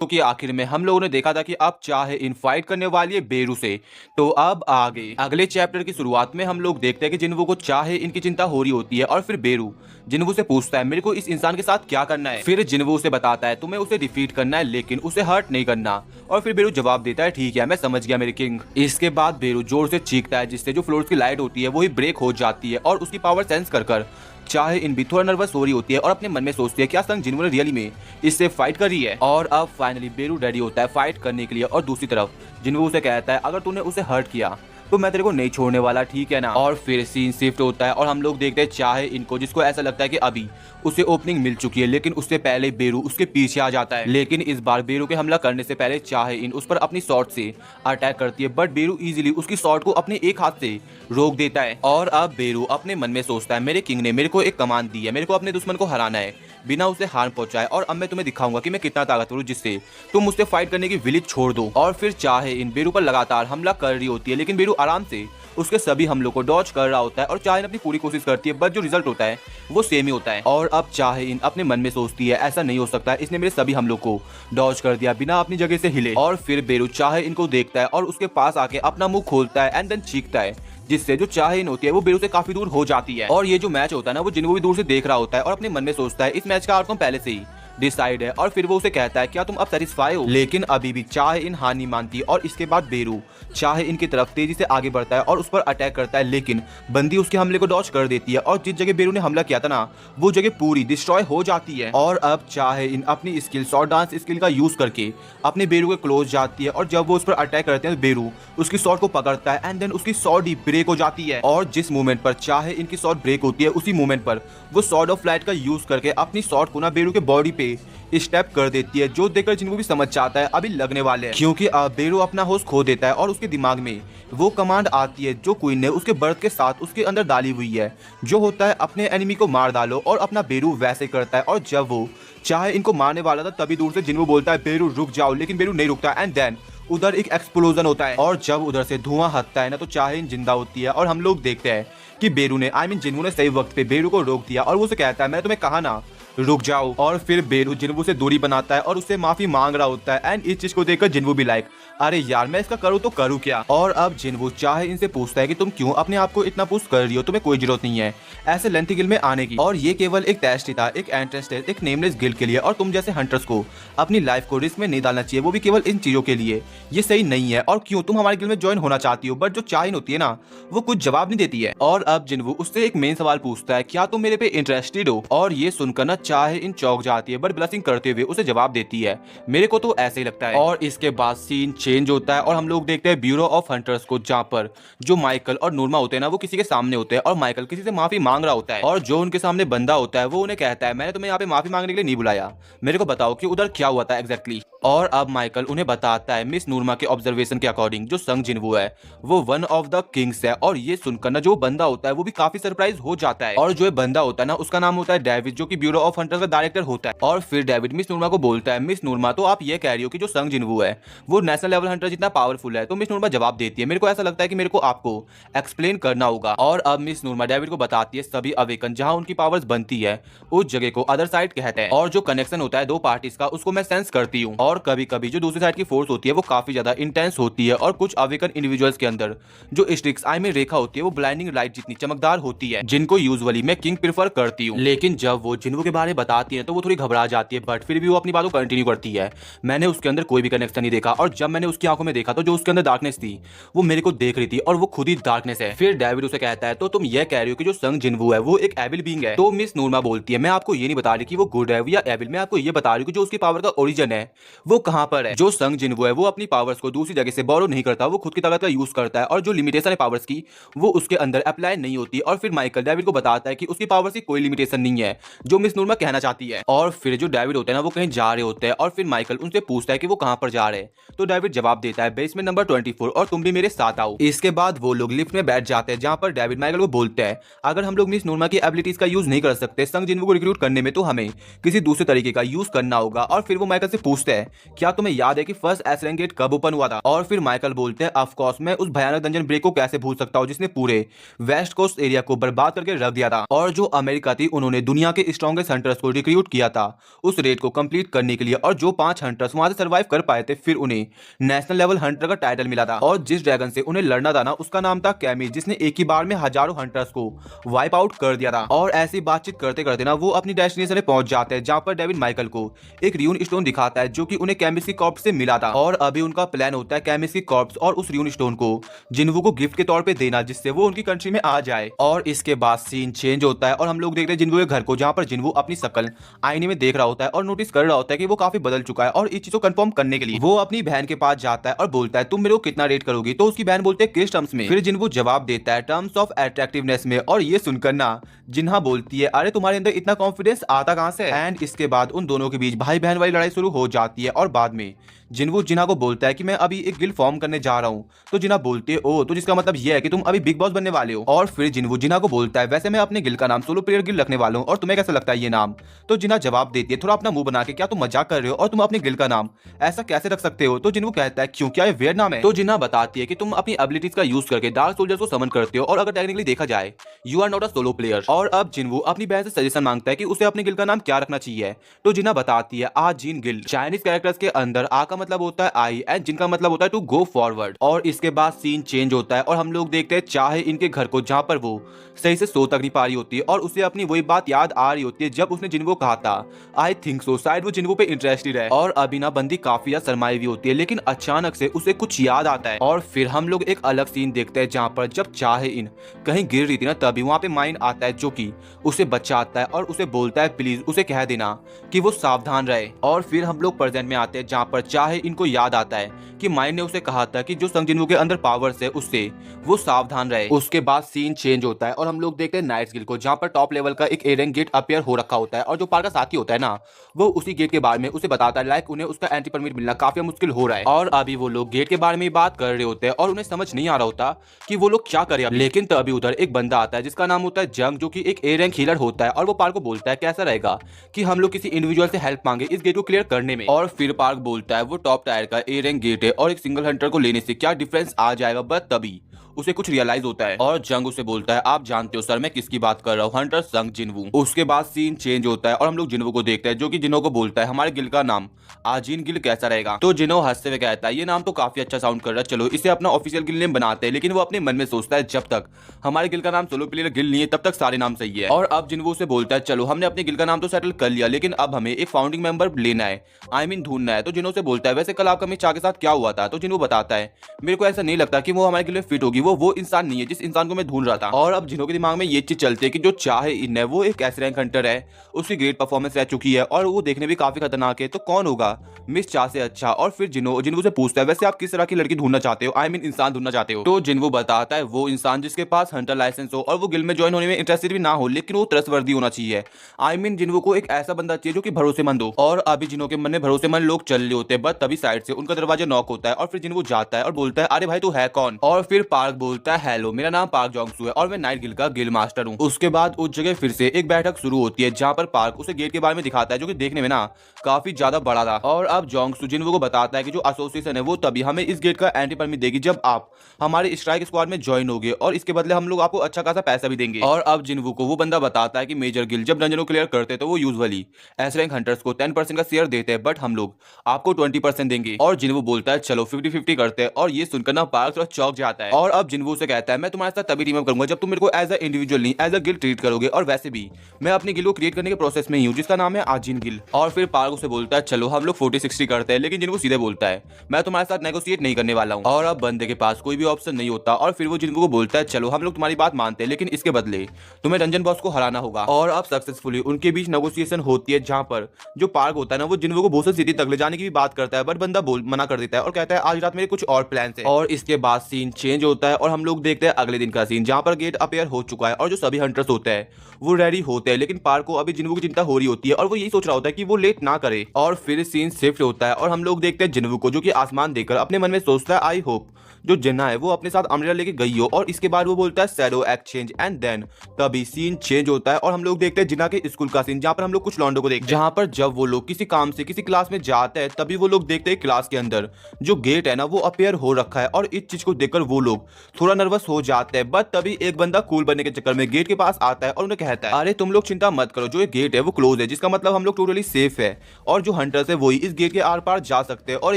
क्योंकि आखिर में हम लोगों ने देखा था कि अब चाहे इन फाइट करने वाली है बेरू से। तो अब आगे अगले चैप्टर की शुरुआत में हम लोग देखते हैं कि जिन्वो को चाहे इनकी चिंता हो रही होती है और फिर बेरू जिन्वो से पूछता है मेरे को इस इंसान के साथ क्या करना है। फिर जिन्वो उसे बताता है तुम्हें उसे डिफीट करना है लेकिन उसे हर्ट नहीं करना। और फिर बेरू जवाब देता है ठीक है मैं समझ गया मेरे किंग। इसके बाद बेरू जोर से चीखता है जिससे जो फ्लोर्स की लाइट होती है वही ब्रेक हो जाती है और उसकी पावर सेंस कर चाहे इन भी थोड़ा नर्वस हो रही होती है और अपने मन में सोचती है क्या संग जिन्वो ने रियली में इससे फाइट कर रही है। और अब फाइनली बेरू रेडी होता है फाइट करने के लिए और दूसरी तरफ जिन्वो उसे कहता है अगर तूने उसे हर्ट किया तो मैं तेरे को नहीं छोड़ने वाला ठीक है ना। और फिर सीन शिफ्ट होता है और हम लोग देखते हैं चाहे इनको जिसको ऐसा लगता है कि अभी उसे ओपनिंग मिल चुकी है लेकिन उससे पहले बेरू उसके पीछे आ जाता है। लेकिन इस बार बेरू के हमला करने से पहले चाहे इन उस पर अपनी शॉट से अटैक करती है बट बेरू इजीली उसकी शॉट को अपने एक हाथ से रोक देता है। और अब बेरू अपने मन में सोचता है मेरे किंग ने मेरे को एक कमांड दी है मेरे को अपने दुश्मन को हराना है बिना उसे हार्म पहुंचाए और अब मैं तुम्हें दिखाऊंगा कि मैं कितना ताकतवर हूं जिससे तुम मुझसे फाइट करने की विलिज छोड़ दो। और फिर चाहे इन बेरू पर लगातार हमला कर रही होती है लेकिन बेरू आराम से उसके सभी हमलों को डॉज कर रहा होता है और चाहे अपनी पूरी कोशिश करती है बट जो रिजल्ट होता है वो सेम ही होता है। और अब चाहे इन अपने मन में सोचती है ऐसा नहीं हो सकता इसने मेरे सभी हमलों को डॉज कर दिया बिना अपनी जगह से हिले। और फिर बेरू चाहे इनको देखता है और उसके पास आके अपना मुंह खोलता है एंड देन चीखता है जिससे जो चाहे इन होती है वो बेरू से काफी दूर हो जाती है। और ये जो मैच होता है ना वो जिन्वो भी दूर से देख रहा होता है और अपने मन में सोचता है इस मैच का आउटकम पहले से ही डिसाइड है। और फिर वो उसे कहता है क्या तुम अब सेटिस्फाई हो। लेकिन अभी भी चाहे इन हार नहीं मानती और इसके बाद बेरू चाहे इनकी तरफ तेजी से आगे बढ़ता है और उस पर अटैक करता है लेकिन बंदी उसके हमले को डॉज कर देती है और जिस जगह बेरू ने हमला किया था ना वो जगह पूरी डिस्ट्रॉय हो जाती है। और अब चाहे इन अपनी स्किल शॉर्ट डांस स्किल का यूज करके अपने बेरू के क्लोज जाती है और जब वो उस पर अटैक करते हैं तो बेरू उसकी शॉट को पकड़ता है एंड देन उसकी शॉट ही ब्रेक हो जाती है। और जिस मोमेंट पर चाहे इनकी शॉट ब्रेक होती है उसी मोमेंट पर वो सॉर्ड ऑफ लाइट का यूज करके अपनी शॉट को ना बेरू के बॉडी पे स्टेप कर देती है जो देखकर जिनको भी समझ जाता है अभी लगने वाले हैं क्योंकि अब बेरू अपना होश खो देता है और उसके दिमाग में वो कमांड आती है जो क्वीन ने उसके बर्थ के साथ उसके अंदर डाली हुई है जो होता है अपने एनिमी को मार डालो। और अपना बेरू वैसे करता है और जब वो चाहे इनको मारने वाला था तभी दूर से जिन्वो बोलता है बेरू रुक जाओ लेकिन बेरू नहीं रुकता एंड देन उधर एक एक्सप्लोजन होता है और जब उधर से धुआं हटता है ना तो चाहे इन जिंदा होती है और हम लोग देखते हैं कि बेरू ने जिन्वो ने सही वक्त पे बेरू को रोक दिया और वो उसे कहता है मैंने तुम्हें कहा ना रुक जाओ। और फिर बेरू जिन्वो से दूरी बनाता है और उससे माफी मांग रहा होता है एंड इस चीज को देखकर जिन्वो भी लाइक अरे यार मैं इसका करूँ तो करूँ क्या। और अब जिन्वो चाहे इनसे पूछता है कि तुम क्यों अपने आप को इतना पुश कर रही हो तुम्हें कोई जरूरत नहीं है ऐसे लेंथी गिल्ड में आने की और ये केवल एक टेस्ट ही था एक एंट्रेंस टेस्ट एक नेमलेस गिल्ड के लिए और तुम जैसे हंटर्स को अपनी लाइफ को रिस्क में नहीं डालना चाहिए वो भी केवल इन चीजों के लिए ये सही नहीं है। और क्यों तुम हमारे गिल्ड में ज्वाइन होना चाहती हो बट जो चाइन होती है ना वो कुछ जवाब नहीं देती है। और अब जिन्वो उससे एक मेन सवाल पूछता है क्या तुम मेरे पे इंटरेस्टेड हो। और ये सुनकर ना चाहे इन चौक जाती है बट ब्लशिंग करते हुए उसे जवाब देती है मेरे को तो ऐसे ही लगता है। और इसके बाद सीन चेंज होता है और हम लोग देखते हैं ब्यूरो ऑफ हंटर्स को जहाँ पर जो माइकल और नूरमा होते हैं ना वो किसी के सामने होते हैं और माइकल किसी से माफी मांग रहा होता है और जो उनके सामने बंदा होता है वो उन्हें कहता है मैंने तुम्हें यहाँ पे माफी मांगने के लिए नहीं बुलाया मेरे को बताओ कि उधर क्या हुआ था एग्जैक्टली। और अब माइकल उन्हें बताता है मिस नूरमा के ऑब्जर्वेशन के अकॉर्डिंग जो संग जिन्वो है वो वन ऑफ द किंग्स है। और ये सुनकर ना जो बंदा होता है वो भी काफी सरप्राइज हो जाता है और जो बंदा होता है ना उसका नाम होता है डेविड जो कि ब्यूरो ऑफ हंटर्स का डायरेक्टर होता है। और फिर डेविड मिस नूरमा को बोलता है मिस नूरमा तो आप ये कह रही हो कि जो संग जिन्वो है वो नेशनल लेवल हंटर जितना पावरफुल है। तो मिस नूरमा जवाब देती है मेरे को ऐसा लगता है कि मेरे को आपको एक्सप्लेन करना होगा। और अब मिस नूरमा डेविड को बताती है सभी अवेकन जहां उनकी पावर्स बनती है उस जगह को अदर साइड कहते हैं और जो कनेक्शन होता है दो पार्टीज का उसको मैं सेंस करती हूँ। और कभी कभी जो दूसरी साइड की फोर्स होती है वो काफी ज्यादा इंटेंस होती है और कुछ अवेकन इंडिविजुअल्स के अंदर जो स्ट्रिक्स आई में रेखा होती है वो ब्लाइंडिंग लाइट जितनी चमकदार होती है जिनको यूजुअली मैं किंग प्रेफर करती हूँ। लेकिन जब वो जिन्वो के बारे में बताती है तो वो थोड़ी घबरा जाती है बट फिर भी वो अपनी बात को कंटिन्यू करती है। मैंने उसके अंदर कोई भी कनेक्शन नहीं देखा और जब मैंने उसकी आंखों में देखा तो जो उसके अंदर डार्कनेस थी वो मेरे को देख रही थी और वो खुद ही डार्कनेस है। फिर डेविड उसे कहता है तो तुम ये कह रही हो कि जो संग जिन्वो है वो एक एविल बीइंग है। तो मिस नूरमा बोलती है मैं आपको ये नहीं बता रही कि वो गुड है या एविल, मैं आपको ये बता रही हूँ कि जो उसकी पावर का ओरिजिन है वो कहाँ पर है। जो संग जिन्वो है वो अपनी पावर्स को दूसरी जगह से बोरो नहीं करता, वो खुद की ताकत का यूज करता है और जो लिमिटेशन है पावर्स की वो उसके अंदर अप्लाई नहीं होती। और फिर माइकल डेविड को बताता है कि उसकी पावर्स की कोई लिमिटेशन नहीं है जो मिस नूरमा कहना चाहती है। और फिर जो डेविड होते हैं ना वो कहीं जा रहे होते हैं और फिर माइकल उनसे पूछता है कि वो कहाँ पर जा रहे हैं। तो डेविड जवाब देता है बेसमेंट नंबर 24 और तुम भी मेरे साथ आओ। इसके बाद वो लोग लिफ्ट में बैठ जाते हैं जहाँ पर डेविड माइकल को बोलते हैं अगर हम लोग मिस नूरमा की एबिलिटीज का यूज नहीं कर सकते संग जिन्वो को रिक्रूट करने में तो हमें किसी दूसरे तरीके का यूज करना होगा। और फिर वो माइकल से पूछते हैं क्या तुम्हें याद है कि फर्स्ट एस रैंक गेट कब ओपन हुआ था? और फिर माइकल बोलते हैं ऑफ कोर्स, मैं उस भयानक डंजन ब्रेक को कैसे भूल सकता हूँ जिसने पूरे वेस्ट कोस्ट एरिया को बर्बाद करके रख दिया था। और जो अमेरिका थी उन्होंने दुनिया के स्ट्रॉन्गेस्ट हंटर्स को रिक्रूट किया था उस रेड को कंप्लीट करने के लिए, और जो 5 हंटर्स वहां से सर्वाइव कर पाए थे फिर उन्हें नेशनल लेवल हंटर का टाइटल मिला था। और जिस ड्रैगन से उन्हें लड़ना था ना उसका नाम था कैमिल, जिसने एक ही बार में हजारों हंटर्स को वाइप आउट कर दिया था। और ऐसी बातचीत करते करते ना वो अपनी डेस्टिनेशन में पहुंच जाते हैं जहां पर डेविड माइकल को एक र्यून स्टोन दिखाता है जो कि उन्हें कैमिल कॉर्प्स से मिला था। और अभी उनका प्लान होता है कैमिल कॉर्प्स और उस र्यून स्टोन को जिन्वू को गिफ्ट के तौर पे देना जिससे वो उनकी कंट्री में आ जाए। और इसके बाद सीन चेंज होता है और हम लोग देखते हैं जिन्वू के घर को, जहां पर जिन्वू अपनी शक्ल आईने में देख रहा होता है और नोटिस कर रहा होता है कि वो काफी बदल चुका है। और इस चीज को कंफर्म करने के लिए वो अपनी बहन के पास जाता है और बोलता है तुम मेरे को कितना रेट करोगी? तो उसकी बहन बोलते है किस टर्म्स में? फिर जिन्वू जवाब देता है टर्म्स ऑफ अट्रैक्टिवनेस में। और ये सुनकर ना जिन्हा बोलती है अरे तुम्हारे अंदर इतना कॉन्फिडेंस आता कहां से? एंड इसके बाद उन दोनों के बीच भाई बहन वाली लड़ाई शुरू हो जाती है। और बाद में जिन्वू जिन्हा को बोलता है कि मैं अभी एक गिल्ड फॉर्म करने जा रहा हूँ। तो जिन्हा बोलती है ओ, तो जिसका मतलब ये है कि तुम अभी बिग बॉस बनने वाले हो। और फिर जिन्वू जिन्हा को बोलता है वैसे मैं अपने गिल्ड का नाम सोलो प्लेयर गिल्ड रखने वाला हूँ और तुम्हें कैसा लगता है ये नाम? तो जिन्हा जवाब देती है थोड़ा अपना मुंह बना के, क्या तुम मजाक कर रहे हो और तुम अपने गिल्ड का नाम ऐसा कैसे रख सकते हो? तो जिन्वू कहता है क्यों, क्या ये वियर्ड नाम है? तो जिन्हा बताती है कि तुम अपनी एबिलिटीज का यूज करके डार्क सोल्जर्स को समन करते हो और अगर टेक्निकली देखा जाए you are not a solo player. और अब जिन्वू अपनी बहन से सजेशन मांगता है कि उसे अपने गिल्ड का नाम क्या रखना चाहिए। तो जिन्हा बताती है आ जिन गिल्ड। चाइनीज कैरेक्टर्स के अंदर आ का मतलब होता है आई एंड जिन का मतलब होता है टू गो फॉरवर्ड। और इसके बाद सीन चेंज होता है और हम लोग देखते हैं चाहे इनके घर को, जहां पर वो सही से सो तक नहीं पा रही होती है और उसे अपनी वही बात याद आ रही होती है जब उसने जिन्वू को कहा था आई थिंक सो, शायद वो जिन्वू पे इंटरेस्टेड है। और अभी ना बंदी काफी शर्माई हुई होती है लेकिन अचानक से उसे कुछ याद आता है। और फिर हम लोग एक अलग सीन देखते हैं जहां पर जब चाहे इन कहीं गिर रही थी ना तभी वहां पे माइन आता है जो कि उसे बचाता है और उसे बोलता है प्लीज उसे कह देना कि वो सावधान रहे। और फिर हम लोग प्रेजेंट में आते हैं जहां पर चाहे इनको याद आता है कि माइन ने उसे कहा था कि जो संग जिन्वू के अंदर पावर्स है उससे वो सावधान रहे। उसके बाद सीन चेंज होता है और हम लोग देखते हैं नाइट्स गिल्ड को, जहां पर टॉप लेवल का एक एरेंग गेट अपियर हो रखा होता है और जो पार का साथी होता है ना वो उसी गेट के बारे में उसे बताता है लाइक उन्हें उसका एंट्री परमिट मिलना काफी मुश्किल हो रहा है। और अभी वो लोग गेट के बारे में बात कर रहे होते हैं और उन्हें समझ नहीं आ रहा होता कि वो लोग क्या करें। लेकिन तभी उधर एक बंदा आता है जिसका नाम होता है जंग, जो कि एक ए रैंक हीलर होता है और वो पार्क को बोलता है कैसा रहेगा कि हम लोग किसी इंडिविजुअल से हेल्प मांगे इस गेट को क्लियर करने में। और फिर पार्क बोलता है वो टॉप टायर का ए रैंक गेट है और एक सिंगल हंटर को लेने से क्या डिफरेंस आ जाएगा, बट तभी उसे कुछ रियलाइज होता है और जंग उसे बोलता है आप जानते हो सर मैं किसकी बात कर रहा हूँ, हंटर संग जिन्वू। उसके बाद सीन चेंज होता है और हम लोग जिन्वू को देखते हैं जो कि जिन्हो को बोलता है हमारे गिल्ड का नाम आजीन गिल्ड कैसा रहेगा? तो जिन्हो हंसते हुए कहता है ये नाम तो काफी अच्छा साउंड कर रहा है, चलो इसे अपना ऑफिशियल गिल्ड नेम बनाते हैं। लेकिन वो अपने मन में सोचता है जब तक हमारे गिल्ड का नाम सोलो प्लेयर गिल्ड नहीं है तब तक सारे नाम सही है। और अब जिन्वू उसे बोलता है चलो हमने अपने गिल्ड का नाम तो सेटल कर लिया लेकिन अब हमें एक फाउंडिंग मेंबर लेना है, आई मीन ढूंढना है। तो जिन्हो से बोलता है वैसे कल आपका मिस चा के साथ क्या हुआ था? तो जिन्वू बताता है मेरे को ऐसा नहीं लगता कि वो हमारे गिल्ड में फिट होगी, वो इंसान नहीं है जिस इंसान को मैं ढूंढ रहा था। और अब जिन्हों के दिमाग में ये चीज चलती है कि जो चाहे इन है वो एक एस रैंक हंटर है, उसकी ग्रेट परफॉर्मेंस रह चुकी है और वो देखने भी काफी खतरनाक है, तो कौन होगा मिस चा से अच्छा? और फिर जिन्वू से पूछता है वैसे आप किस तरह की लड़की ढूंढना चाहते हो, आई मीन इंसान ढूंढना चाहते हो? तो जिन्वू बताता है वो इंसान जिसके पास हंटर लाइसेंस हो और वो गिल्ड में ज्वाइन होने में इंटरेस्टेड भी ना हो लेकिन वो ट्रस्टवर्दी होना चाहिए, आई मीन जिन्वू को एक ऐसा बंदा चाहिए जो कि भरोसेमंद हो। और अभी जिन्हों के मन में भरोसेमंद लोग चल रहे होते हैं बट तभी साइड से उनका दरवाजा नॉक होता है और फिर जिन्वू जाता है और बोलता है अरे भाई तू है कौन? और फिर पार्क बोलता है हेलो मेरा नाम पार्क जोंगसू है और मैं नाइट गिल्ड का गिल्ड मास्टर हूँ। उसके बाद उस जगह फिर से एक बैठक शुरू होती है जहाँ पर पार्क उसे गेट के बारे में दिखाता है जो कि देखने में ना काफी ज्यादा बड़ा था। और अब जोंगसू जिन्वू को बताता है कि जो एसोसिएशन है वो तभी हमें इस गेट का एंट्री परमिट देगी जब आप हमारे स्ट्राइक स्क्वाड में ज्वाइन होगे और इसके बदले हम लोग आपको अच्छा खासा पैसा भी देंगे। और अब जिन्वू को वो बंदा बताता है कि मेजर गिल्ड जब डंजन को क्लियर करते तो वो यूजुअली एस रैंक हंटर्स को 10% का शेयर देते हैं बट हम लोग आपको 20% देंगे। और जिन्वू बोलता है चलो 50-50 करते हैं और ये सुनकर ना पार्क थोड़ा चौंक जाता है। और अब जिन्वू से कहता है मैं तुम्हारे साथ तभी टीम अप करूंगा जब तुम मेरे को एज अ इंडिविजुअल नहीं एज अ गिल्ड ट्रीट करोगे, और वैसे भी मैं अपनी गिल्ड को क्रिएट करने के प्रोसेस में ही हूँ जिसका नाम है आजीन गिल्ड। और फिर पार्क उसे बोलता है चलो हम लोग 40-60 करते हैं, लेकिन जिन्वू सीधे बोलता है मैं तुम्हारे साथ नेगोशिएट नहीं करने वाला हूँ। और अब बंदे के पास कोई भी ऑप्शन नहीं होता और फिर वो जिन्वू को बोलता है चलो हम लोग तुम्हारी बात मानते हैं लेकिन इसके बदले तुम्हें डंजन बॉस को हराना होगा। और अब सक्सेसफुली उनके बीच नेगोशिएशन होती है जहां पर जो पार्क होता है ना वो जिन्वू को भूसल सिटी तक ले जाने की भी बात करता है बट बंदा मना कर देता है और कहता है आज रात मेरे कुछ और प्लान है। और इसके बाद सीन चेंज होता है और हम लोग देखते हैं अगले दिन का सीन जहां पर गेट अपेयर हो चुका है और जो सभी हंटर्स होते हैं वो रेडी होते हैं, लेकिन पार्क को अभी जिन्वू की चिंता हो रही होती है और वो यही सोच रहा होता है कि वो लेट ना करे। और फिर सीन शिफ्ट होता है और हम लोग देखते हैं जिन्वू को जो कि आसमान देखकर अपने मन में सोचता है आई होप जो जिन्ना है वो अपने साथ अम्ब्रेला लेके गई हो, और इसके बाद वो बोलता है शैडो एक्सचेंज, एंड देन तभी सीन चेंज होता है और हम लोग देखते हैं जिन्ना के स्कूल का सीन, जहाँ पर हम लोग कुछ लॉन्डो को देखते हैं, जहाँ पर जब वो लोग किसी काम से किसी क्लास में जाते हैं तभी वो लोग देखते हैं क्लास के अंदर जो गेट है ना वो अपेयर हो रखा है, और इस चीज को देखकर वो लोग थोड़ा नर्वस हो जाते हैं। बट तभी एक बंदा कूल बनने के चक्कर में गेट के पास आता है और उन्हें कहता है अरे तुम लोग चिंता मत करो, जो ये गेट है वो क्लोज है, जिसका मतलब हम लोग टोटली सेफ है, और जो हंटर्स है वही इस गेट के आर पार जा सकते हैं, और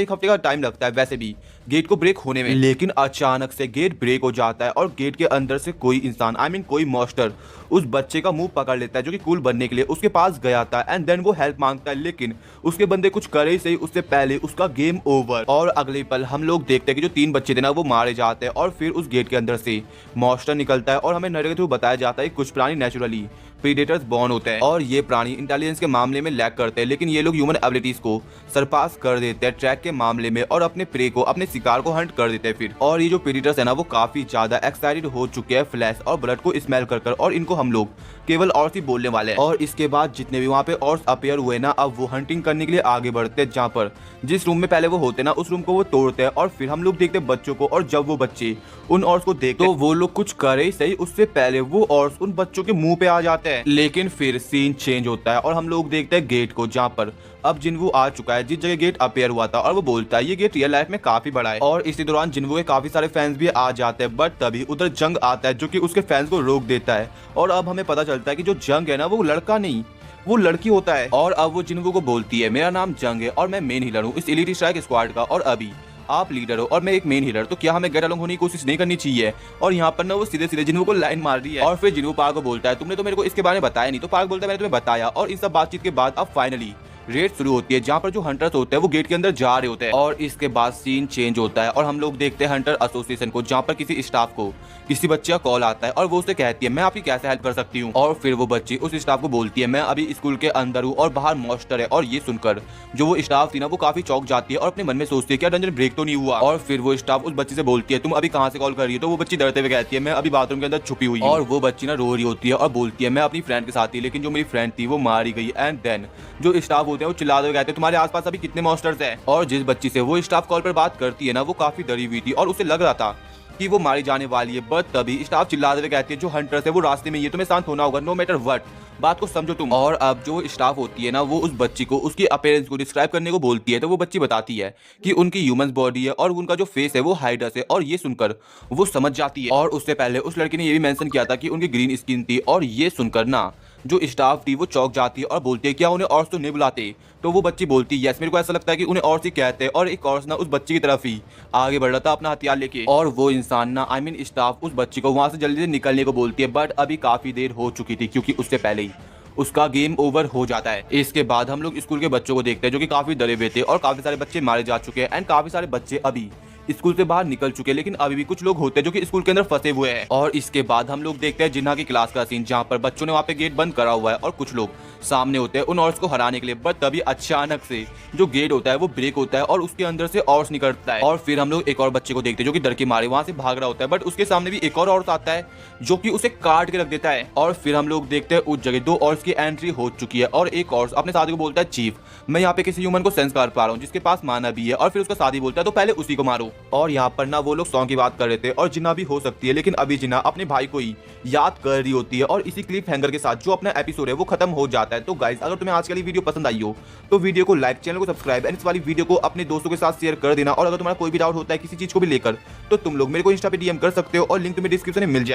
एक हफ्ते का टाइम लगता है वैसे भी गेट को ब्रेक होने में। लेकिन अचानक से गेट ब्रेक हो जाता है और गेट के अंदर से कोई इंसान कोई मॉन्स्टर उस बच्चे का मुंह पकड़ लेता है जो कि कूल बनने के लिए उसके पास गया था, एंड देन वो हेल्प मांगता है, लेकिन उसके बंदे कुछ करे ही सही उससे पहले उसका गेम ओवर। और अगले पल हम लोग देखते हैं कि जो 3 बच्चे थे ना वो मारे जाते हैं, और फिर उस गेट के अंदर से मॉन्स्टर निकलता है, और हमें नरेटर के थ्रू बताया जाता है कुछ प्राणी नेचुरली प्रीडेटर्स बॉर्न होते हैं, और ये प्राणी इंटेलिजेंस के मामले में लैक करते हैं, लेकिन ये लोग ह्यूमन एबिलिटीज को सरपास कर देते हैं ट्रैक के मामले में, और अपने प्रे को अपने शिकार को हंट कर देते हैं फिर। और ये जो प्रीडेटर्स है ना वो काफी ज्यादा एक्साइटेड हो चुके हैं फ्लैश और ब्लड को स्मेल कर, और इनको हम लोग केवल ऑर्स ही बोलने वाले हैं। और इसके बाद जितने भी वहाँ पे ऑर्स अपेयर हुए ना, अब वो हंटिंग करने के लिए आगे बढ़ते हैं, जहाँ पर जिस रूम में पहले वो होते ना उस रूम को वो तोड़ते हैं, और फिर हम लोग देखते हैं बच्चों को, और जब वो बच्चे उन ऑर्स को देखते तो वो लोग कुछ करे सही उससे पहले वो ऑर्स उन बच्चों के मुंह पे आ जाते हैं। लेकिन फिर सीन चेंज होता है और हम लोग देखते हैं गेट को, जहाँ पर अब जिन्वू आ चुका है जिस जगह गेट अपेयर हुआ था, और वो बोलता है ये गेट रियल लाइफ में काफी बड़ा है, और इसी दौरान जिन्वू के काफी सारे फैंस भी आ जाते हैं। बट तभी उधर जंग आता है जो कि उसके फैंस को रोक देता है, और अब हमें पता चलता है कि जो जंग है ना वो लड़का नहीं वो लड़की होता है। और अब वो जिन्वू को बोलती है मेरा नाम जंग है और मैं मेन हीलर हूँ इस एलिट स्ट्राइक स्क्वाड का, और अभी आप लीडर हो और मैं एक मेन हीलर, तो क्या हमें गेट अलोंग होने की कोशिश नहीं करनी चाहिए। और यहाँ पर ना वो सीधे सीधे जिन्वू को लाइन मार रही है, और फिर जिन्वू पार्क को बोलता है तुमने तो मेरे को इसके बारे में बताया नहीं, तो पार्क बोलता है मैंने तुम्हें बताया। और इन सब बातचीत के बाद अब फाइनली रेड शुरू होती है, जहाँ पर जो हंटर्स होते हैं वो गेट के अंदर जा रहे होते हैं, और इसके बाद सीन चेंज होता है और हम लोग देखते हैं हंटर एसोसिएशन को, जहाँ पर किसी स्टाफ को किसी बच्चे का कॉल आता है, और वो उसे कहती है मैं आपकी कैसे हेल्प कर सकती हूँ। और फिर वो बच्ची उस स्टाफ को बोलती है मैं अभी स्कूल के अंदर हूँ और बाहर मॉन्स्टर है। और ये सुनकर जो वो स्टाफ थी ना वो काफी चौंक जाती है और अपने मन में सोचती है क्या डंजन ब्रेक तो नहीं हुआ। और फिर वो स्टाफ उस बच्ची से बोलती है तुम अभी कहाँ से कॉल कर रही हो, तो वो बच्ची डरते हुए कहती है मैं अभी बाथरूम के अंदर छुपी हुई हूँ। और वो बच्ची ना रो रही होती है और बोलती है मैं अपनी फ्रेंड के साथ थी, लेकिन जो मेरी फ्रेंड थी वो मारी गई। एंड देन जो स्टाफ होते हैं वो चिल्लाते हुए कहते हैं तुम्हारे आसपास अभी कितने मॉन्स्टर्स हैं। और जिस बच्ची से वो स्टाफ कॉल पर बात करती है ना वो काफी डरी हुई थी और उसे लग रहा था कि वो मारी जाने वाली है। बट तभी स्टाफ चिल्लाते हुए कहती है जो हंटर्स है वो रास्ते में, ये तुम्हें शांत होना होगा, नो मैटर व्हाट, बात को समझो तुम। और अब जो स्टाफ होती है ना वो उस बच्ची को उसकी अपीयरेंस को डिस्क्राइब करने को बोलती है, तो वो बच्ची बताती है कि उनकी ह्यूमन बॉडी है और उनका जो फेस है वो हाइडस है, और ये सुनकर वो समझ जाती है। और उससे पहले उस लड़की ने ये भी मेंशन किया था कि उनकी ग्रीन स्किन थी, और ये सुनकर ना जो स्टाफ थी वो चौंक जाती है और बोलती है क्या उन्हें और तो नहीं बुलाते, तो वो बच्ची बोलती है यस मेरे को ऐसा लगता है कि उन्हें और ही कहते हैं। और एक और ना उस बच्ची की तरफ ही आगे बढ़ रहा था अपना हथियार लेके, और वो इंसान ना स्टाफ उस बच्ची को वहां से जल्दी से निकलने को बोलती है, बट अभी काफी देर हो चुकी थी क्योंकि उससे पहले ही उसका गेम ओवर हो जाता है। इसके बाद हम लोग स्कूल के बच्चों को देखते हैं जो कि काफी डरे हुए थे, और काफी सारे बच्चे मारे जा चुके हैं एंड काफी सारे बच्चे अभी स्कूल से बाहर निकल चुके हैं, लेकिन अभी भी कुछ लोग होते हैं जो कि स्कूल के अंदर फंसे हुए हैं। और इसके बाद हम लोग देखते हैं जिन्हा की क्लास का सीन, जहाँ पर बच्चों ने वहाँ पे गेट बंद करा हुआ है और कुछ लोग सामने होते हैं उन ऑर्स को हराने के लिए। बट तभी अचानक से जो गेट होता है वो ब्रेक होता है और उसके अंदर से ऑर्स निकलता है, और फिर हम लोग एक और बच्चे को देखते हैं जो कि डर के मारे वहां से भाग रहा होता है, बट उसके सामने भी एक और ऑर्स आता है जो कि उसे काट के रख देता है। और फिर हम लोग देखते हैं उस जगह 2 ऑर्स की एंट्री हो चुकी है, और एक ऑर्स अपने साथी को बोलता है चीफ मैं यहाँ पे किसी ह्यूमन को सेंस कर पा रहा हूँ जिसके पास माना भी है, और फिर उसका साथी बोलता है तो पहले उसी को मारो। और यहाँ पर ना वो लोग सॉन्ग की बात कर रहे थे, और जिन्ना भी हो सकती है, लेकिन अभी जिन्ना अपने भाई को ही याद कर रही होती है, और इसी क्लिप हैंगर के साथ जो अपना एपिसोड है वो खत्म हो जाता है। तो गाइस अगर तुम्हें आज की वीडियो पसंद आई हो तो वीडियो को लाइक, चैनल को सब्सक्राइब एंड इस वाली वीडियो को अपने दोस्तों के साथ शेयर कर देना। और अगर तुम्हारा कोई भी डाउट होता है किसी चीज को भी लेकर तो तुम लोग मेरे को इंस्टा पे डीएम कर सकते हो, और लिंक तुम्हें डिस्क्रिप्शन में मिल जाएगा।